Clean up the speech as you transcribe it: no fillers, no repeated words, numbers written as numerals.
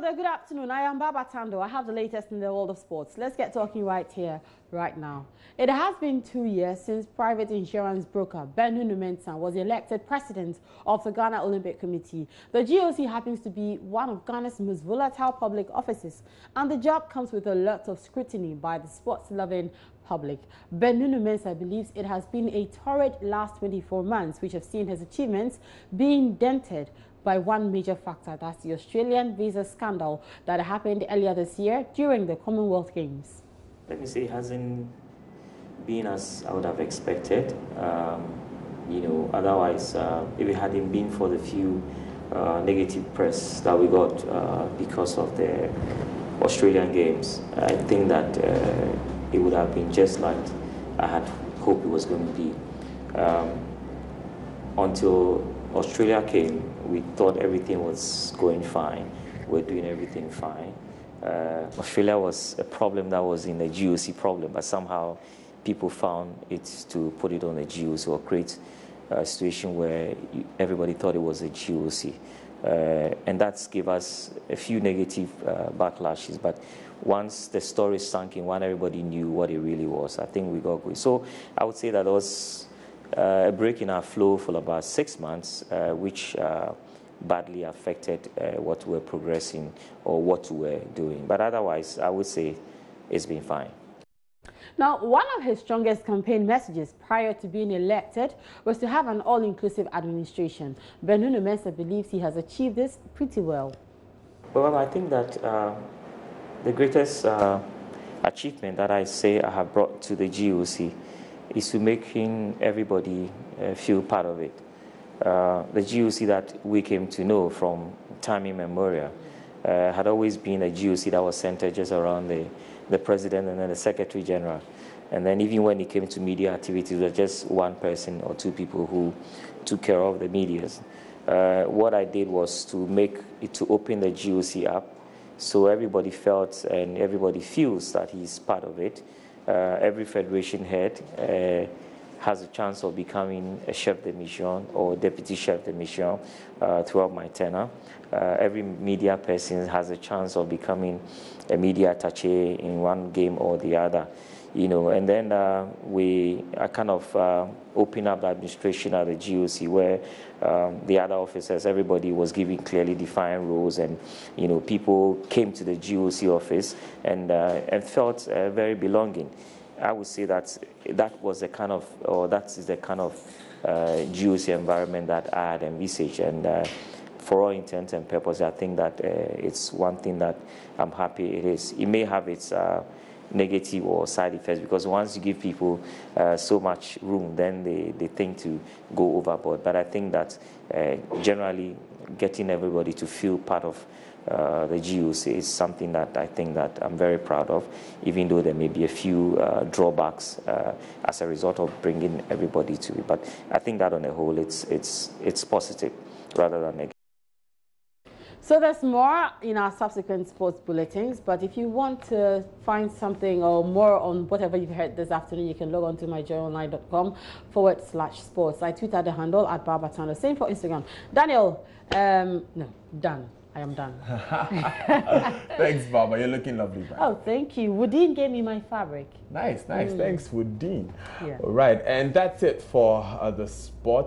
Well there, good afternoon. I am Baba Tando. I have the latest in the world of sports. Let's get talking right here, right now. It has been 2 years since private insurance broker Benhunu Mensah was elected president of the Ghana Olympic Committee. The GOC happens to be one of Ghana's most volatile public offices, and the job comes with a lot of scrutiny by the sports-loving public. Benhunu Mensah believes it has been a torrid last 24 months, which have seen his achievements being dented by one major factor, that's the Australian visa scandal that happened earlier this year during the Commonwealth Games. Let me say it hasn't been as I would have expected. Otherwise, if it hadn't been for the few negative press that we got because of the Australian Games, I think that it would have been just like I had hoped it was going to be. Until Australia came, we thought everything was going fine. We're doing everything fine. Australia was a problem that was in the GOC problem, but somehow people found it to put it on the GOC or create a situation where everybody thought it was a GOC. And that's gave us a few negative backlashes. But once the story sank in, when everybody knew what it really was, I think we got good. So I would say that there was a break in our flow for about 6 months, which badly affected what we're progressing or what we're doing. But otherwise, I would say it's been fine. Now, one of his strongest campaign messages prior to being elected was to have an all-inclusive administration. Benhunu Mensah believes he has achieved this pretty well. Well, I think that the greatest achievement that I say I have brought to the GOC is to making everybody feel part of it. The GOC that we came to know from time immemorial had always been a GOC that was centered just around the president and then the secretary general. And then even when it came to media activities, there was just one person or two people who took care of the media. What I did was to open the GOC up so everybody felt and everybody feels that he's part of it. Every federation head has a chance of becoming a chef de mission or deputy chef de mission throughout my tenure. Every media person has a chance of becoming a media attaché in one game or the other. And then I kind of open up the administration at the GOC where the other officers, everybody was given clearly defined roles, and people came to the GOC office and felt very belonging. I would say that was the kind of, or that is the kind of GOC environment that I had envisaged, and for all intents and purposes, I think that it's one thing that I'm happy it is. It may have its negative or side effects, because once you give people so much room, then they tend to go overboard. But I think that generally getting everybody to feel part of the GOC is something that I think that I'm very proud of, even though there may be a few drawbacks as a result of bringing everybody to it. But I think that on the whole, it's positive rather than negative. So there's more in our subsequent sports bulletins, but if you want to find something or more on whatever you've heard this afternoon, you can log on to myjoyonline.com/sports. I tweet at the handle at Babatano. Same for Instagram. Daniel, no, done. I am done. Thanks, Baba. You're looking lovely, man. Oh, thank you. Woodine gave me my fabric. Nice. Thanks, Woodine. Yeah. All right, and that's it for the sport.